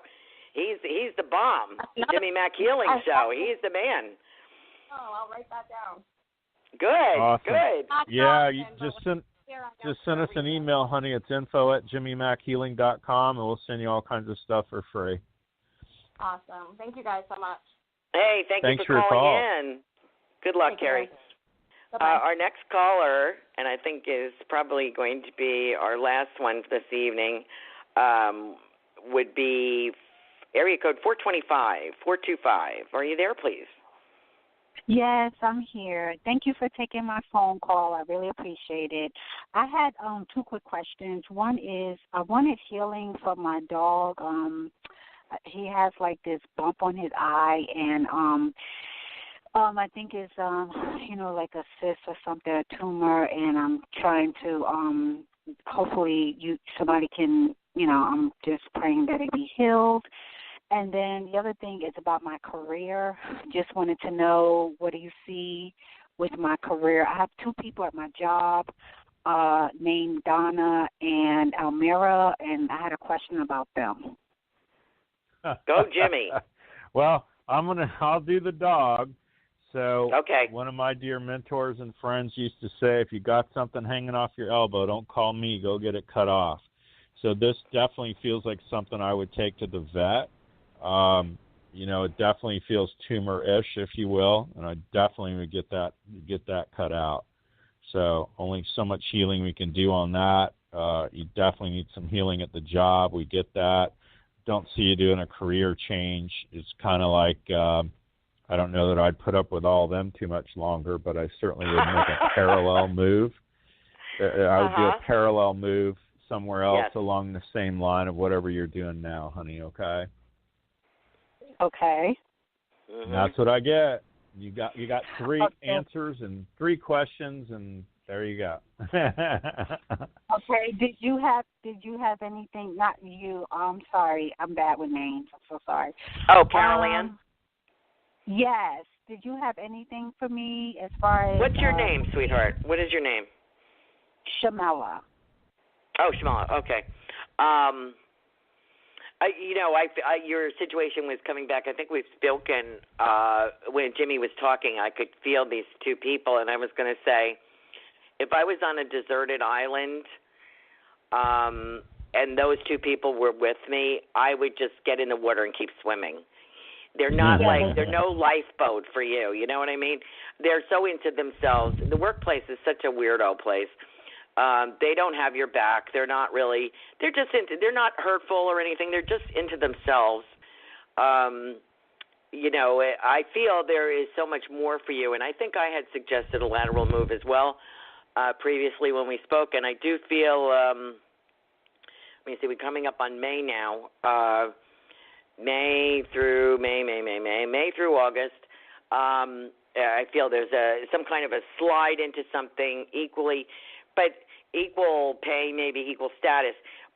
He's the bomb. Jimmy Mack Healing Show. He's the man. Oh, I'll write that down. Good. Awesome. Good. Yeah, you just send us an email, honey. It's info@jimmymackhealing.com, and we'll send you all kinds of stuff for free. Awesome. Thank you guys so much. Hey, thanks for calling in. Good luck, Carrie. Our next caller, and I think is probably going to be our last one this evening, would be area code 425. Are you there, please? Yes, I'm here. Thank you for taking my phone call. I really appreciate it. I had two quick questions. One is I wanted healing for my dog. He has like this bump on his eye, and I think it's like a cyst or something, a tumor, and I'm trying to hopefully somebody can, I'm just praying that it be healed. And then the other thing is about my career. Just wanted to know, what do you see with my career? I have two people at my job named Donna and Almira, and I had a question about them. Go, Jimmy. Well, I'll do the dog. So one of my dear mentors and friends used to say, if you got something hanging off your elbow, don't call me, go get it cut off. So this definitely feels like something I would take to the vet. It definitely feels tumor-ish, if you will, and I definitely would get that cut out. So only so much healing we can do on that. You definitely need some healing at the job. We get that. Don't see you doing a career change. It's kind of like, I don't know that I'd put up with all of them too much longer, but I certainly would make a parallel move. I would do a parallel move somewhere else along the same line of whatever you're doing now, honey, okay? Okay. And that's what I get. You got three answers and three questions, and there you go. Okay. Did you have anything? Not you. I'm sorry. I'm bad with names. I'm so sorry. Oh, Carolan. Yes. Did you have anything for me as far as? What's your name, sweetheart? What is your name? Shamela. Oh, Shamela. Okay. Your situation was coming back. I think we've spoken when Jimmy was talking. I could feel these two people, and I was going to say, if I was on a deserted island and those two people were with me, I would just get in the water and keep swimming. They're not they're no lifeboat for you. You know what I mean? They're so into themselves. The workplace is such a weirdo place. They don't have your back. They're not really, they're not hurtful or anything. They're just into themselves. I feel there is so much more for you, and I think I had suggested a lateral move as well previously when we spoke, and I do feel, we're coming up on May now, May through August. I feel there's some kind of a slide into something equally, but equal pay, maybe equal status,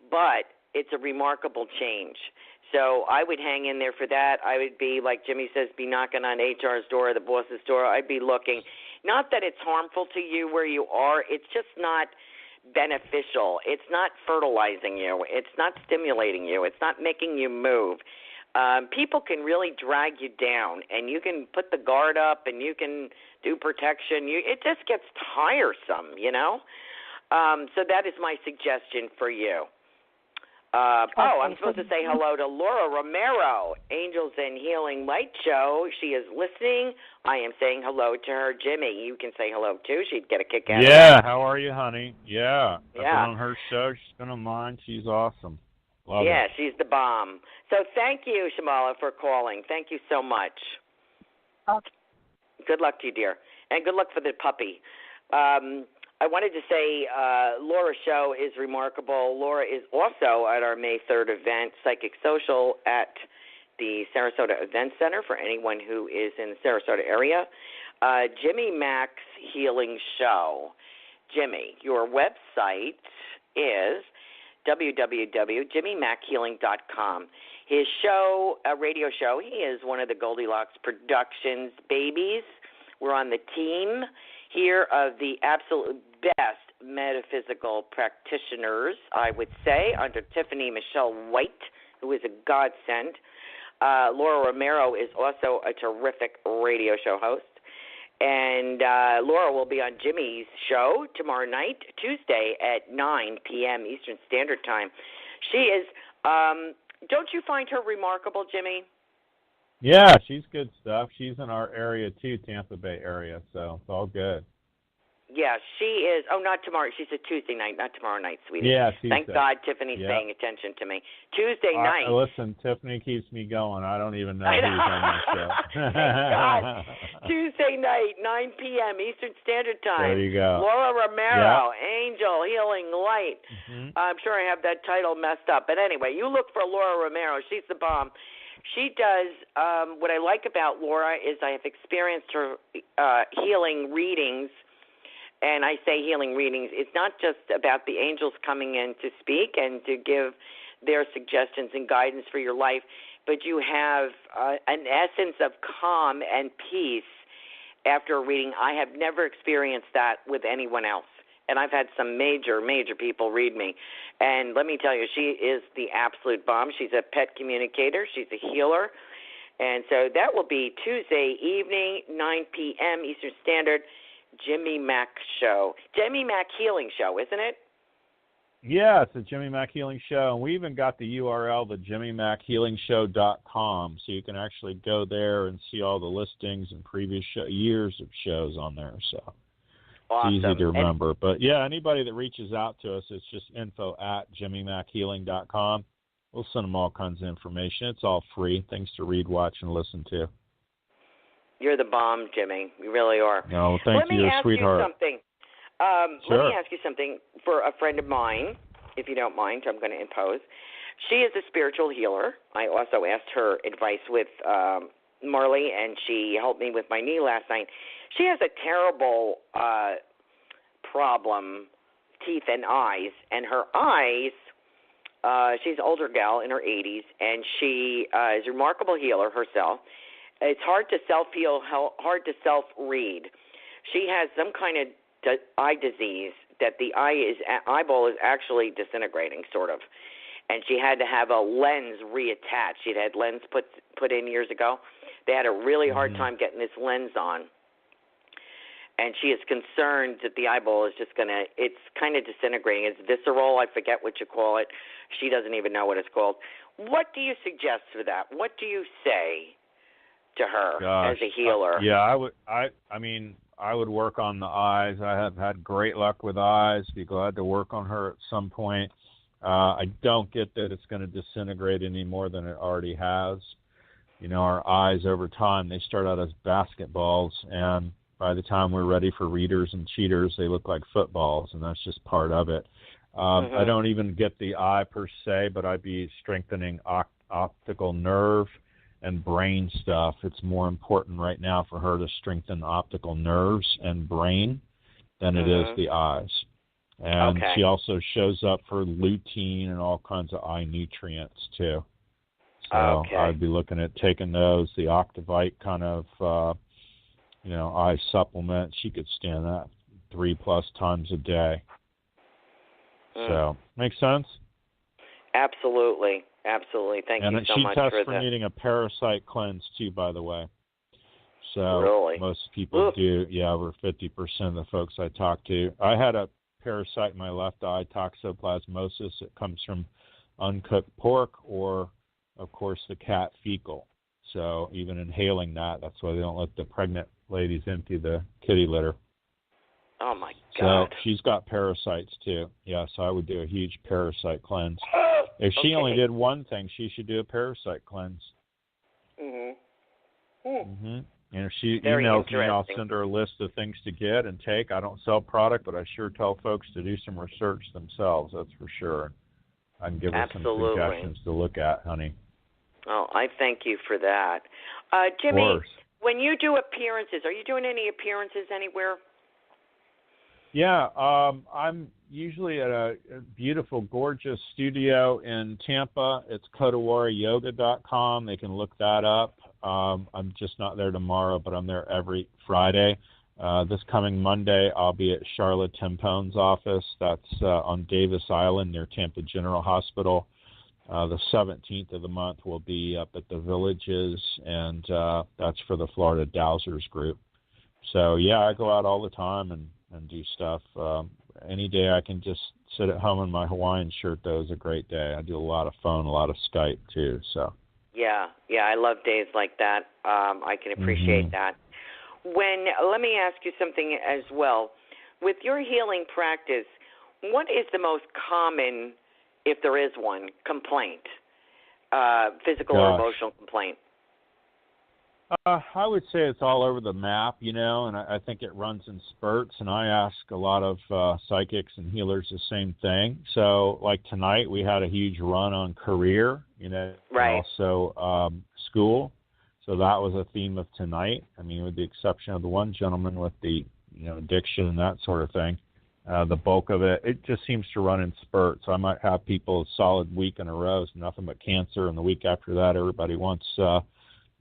but it's a remarkable change. So I would hang in there for that. I would be, like Jimmy says, be knocking on HR's door or the boss's door. I'd be looking. Not that it's harmful to you where you are. It's just not beneficial. It's not fertilizing you. It's not stimulating you. It's not making you move. People can really drag you down, and you can put the guard up, and you can do protection. It just gets tiresome, So that is my suggestion for you. I'm supposed to say hello to Laura Romero, Angels and Healing Light Show. She is listening. I am saying hello to her. Jimmy, you can say hello, too. She'd get a kick out of that. Yeah, how are you, honey? Yeah. I've been on her show. She's been on mine. She's awesome. Love yeah, it. she's the bomb. So thank you, Shamala, for calling. Thank you so much. Okay. Good luck to you, dear. And good luck for the puppy. I wanted to say Laura's show is remarkable. Laura is also at our May 3rd event, Psychic Social, at the Sarasota Event Center for anyone who is in the Sarasota area. Jimmy Mack's Healing Show. Jimmy, your website is www.jimmymackhealing.com. His show, a radio show, he is one of the Goldilocks Productions babies. We're on the team here of the absolute best metaphysical practitioners, I would say, under Tiffany Michelle White, who is a godsend. Laura Romero is also a terrific radio show host. And Laura will be on Jimmy's show tomorrow night, Tuesday at 9 p.m. Eastern Standard Time. She is, don't you find her remarkable, Jimmy? Yeah, she's good stuff. She's in our area too, Tampa Bay area, so it's all good. Yeah, she is. Oh, not tomorrow. She said Tuesday night, not tomorrow night, sweetie. Yeah, Thank God Tiffany's paying attention to me. Tuesday night. Listen, Tiffany keeps me going. I don't even know who's on my show. Thank God. Tuesday night, 9 p.m. Eastern Standard Time. There you go. Laura Romero, Angel Healing Light. Mm-hmm. I'm sure I have that title messed up. But anyway, you look for Laura Romero. She's the bomb. She does, what I like about Laura is I have experienced her healing readings. And I say healing readings, it's not just about the angels coming in to speak and to give their suggestions and guidance for your life, but you have an essence of calm and peace after a reading. I have never experienced that with anyone else. And I've had some major, major people read me. And let me tell you, she is the absolute bomb. She's a pet communicator. She's a healer. And so that will be Tuesday evening, 9 p.m. Eastern Standard, Jimmy Mack Show. Jimmy Mack Healing Show, isn't it? Yeah, it's a Jimmy Mack Healing Show. And we even got the URL, the jimmymackhealingshow.com, so you can actually go there and see all the listings and previous years of shows on there. So awesome. It's easy to remember. But, yeah, anybody that reaches out to us, it's just info@jimmymackhealing.com. We'll send them all kinds of information. It's all free, things to read, watch, and listen to. You're the bomb, Jimmy. You really are. No, thank you, sweetheart. Let me ask you something for a friend of mine, if you don't mind. I'm going to impose. She is a spiritual healer. I also asked her advice with Marley, and she helped me with my knee last night. She has a terrible problem, teeth and eyes. And her eyes, she's an older gal in her 80s, and she is a remarkable healer herself. It's hard to self-heal, hard to self-read. She has some kind of eye disease that the eyeball is actually disintegrating, sort of. And she had to have a lens reattached. She'd had lens put in years ago. They had a really hard time getting this lens on. And she is concerned that the eyeball is just it's kind of disintegrating. It's visceral. I forget what you call it. She doesn't even know what it's called. What do you suggest for that? What do you say to her as a healer? I would work on the eyes. I have had great luck with eyes. Be glad to work on her at some point. I don't get that it's going to disintegrate any more than it already has. You know, our eyes over time, they start out as basketballs, and by the time we're ready for readers and cheaters, they look like footballs, and that's just part of it. I don't even get the eye per se, but I'd be strengthening optical nerve and brain stuff. It's more important right now for her to strengthen optical nerves and brain than it is the eyes. And she also shows up for lutein and all kinds of eye nutrients too. So I'd be looking at taking those, the Octavite kind of, eye supplement. She could stand that 3+ times a day. So, makes sense? Absolutely. Absolutely. Thank you so much for that. And she tests for needing a parasite cleanse, too, by the way. So really? Most people do. Yeah, over 50% of the folks I talk to. I had a parasite in my left eye, toxoplasmosis. It comes from uncooked pork or, of course, the cat fecal. So even inhaling that's why they don't let the pregnant ladies empty the kitty litter. Oh, my God. So she's got parasites, too. Yeah, so I would do a huge parasite cleanse. If she only did one thing, she should do a parasite cleanse. And if she emails me, I'll send her a list of things to get and take. I don't sell product, but I sure tell folks to do some research themselves. That's for sure. I can give her some suggestions to look at, honey. Oh, I thank you for that. Jimmy, when you do appearances, are you doing any appearances anywhere? Yeah, I'm usually at a beautiful, gorgeous studio in Tampa. It's KotaWariYoga.com. They can look that up. I'm just not there tomorrow, but I'm there every Friday. This coming Monday, I'll be at Charlotte Timpone's office. That's on Davis Island near Tampa General Hospital. The 17th of the month will be up at the Villages, and that's for the Florida Dowsers group. So, yeah, I go out all the time and do stuff. Any day I can just sit at home in my Hawaiian shirt, though, is a great day. I do a lot of phone, a lot of Skype, too. So. Yeah, I love days like that. I can appreciate that. Let me ask you something as well. With your healing practice, what is the most common, if there is one, complaint, physical or emotional complaint? I would say it's all over the map, and I think it runs in spurts, and I ask a lot of psychics and healers the same thing. So, like tonight, we had a huge run on career, and also school. So that was a theme of tonight. I mean, with the exception of the one gentleman with the, addiction and that sort of thing, the bulk of it just seems to run in spurts. So I might have people a solid week in a row, so nothing but cancer, and the week after that, everybody wants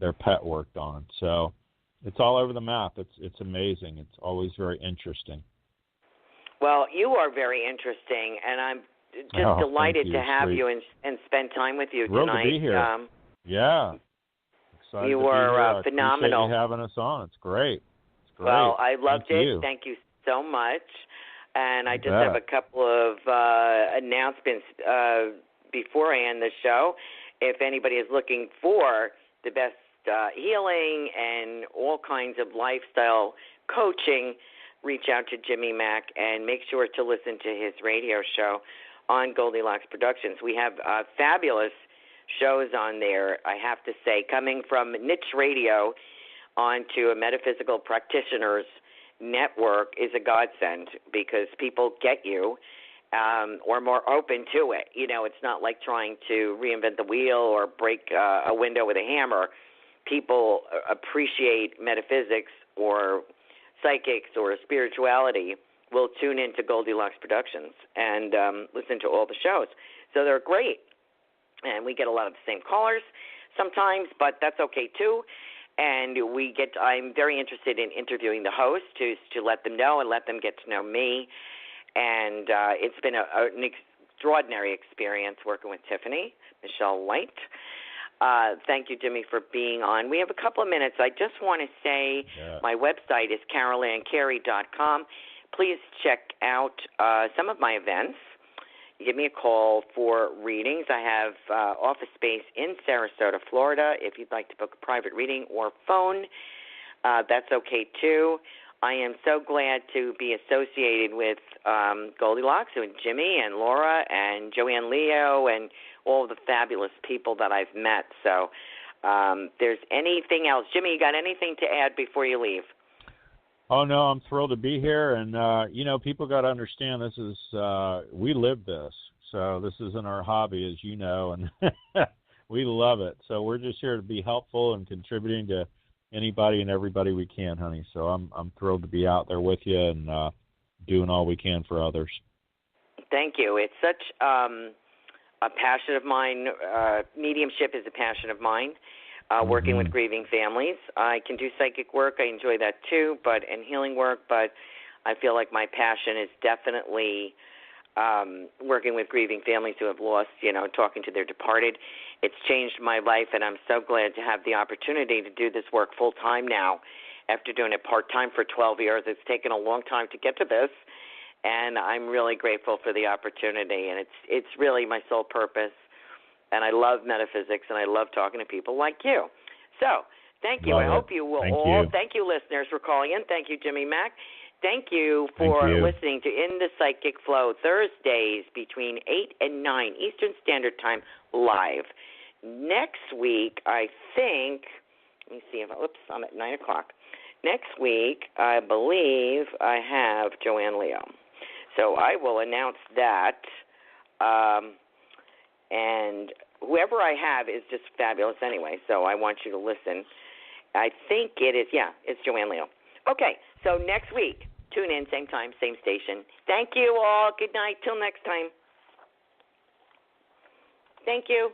their pet worked on. So it's all over the map. It's amazing. It's always very interesting. Well, you are very interesting, and I'm just delighted to have you and spend time with you tonight. Thrilled to be here. Yeah. Excited you to were be here. phenomenal. Appreciate you having us on. It's great. Well, I loved it. Thank you so much. And I just have a couple of announcements before I end the show. If anybody is looking for the best healing and all kinds of lifestyle coaching, reach out to Jimmy Mack and make sure to listen to his radio show on Goldilocks Productions. We have fabulous shows on there, I have to say, coming from niche radio onto a metaphysical practitioners network is a godsend because people get you or more open to it. It's not like trying to reinvent the wheel or break a window with a hammer. People appreciate metaphysics or psychics or spirituality will tune into Goldilocks Productions and listen to all the shows. So they're great. And we get a lot of the same callers sometimes, but that's okay too. And I'm very interested in interviewing the host to let them know and let them get to know me. And it's been an extraordinary experience working with Tiffany, Michelle White. Thank you, Jimmy, for being on. We have a couple of minutes. I just want to say my website is CarolanCarey.com. Please check out some of my events. Give me a call for readings. I have office space in Sarasota, Florida. If you'd like to book a private reading or phone, that's okay too. I am so glad to be associated with Goldilocks and Jimmy and Laura and Joanne Leo and all the fabulous people that I've met. So there's anything else. Jimmy, you got anything to add before you leave? Oh, no, I'm thrilled to be here. And, people got to understand this is, we live this. So this isn't our hobby, as you know, and we love it. So we're just here to be helpful and contributing to anybody and everybody we can, honey. So I'm thrilled to be out there with you and doing all we can for others. Thank you. It's such a passion of mine. Mediumship is a passion of mine. Working with grieving families. I can do psychic work. I enjoy that too, and healing work. But I feel like my passion is definitely working with grieving families who have lost, talking to their departed. It's changed my life, and I'm so glad to have the opportunity to do this work full time now. After doing it part time for 12 years, it's taken a long time to get to this, and I'm really grateful for the opportunity. And it's really my sole purpose. And I love metaphysics, and I love talking to people like you. So, thank you. I hope you will all. Thank you, listeners, for calling in. Thank you, Jimmy Mack. Thank you for listening to In the Psychic Flow, Thursdays between 8 and 9 Eastern Standard Time, live. Next week, I think, let me see if, I'm at 9 o'clock. Next week, I believe I have Joanne Leo. So I will announce that. And whoever I have is just fabulous anyway, so I want you to listen. I think it is, it's Joanne Leo. Okay, so next week, tune in, same time, same station. Thank you all. Good night. Till next time. Thank you.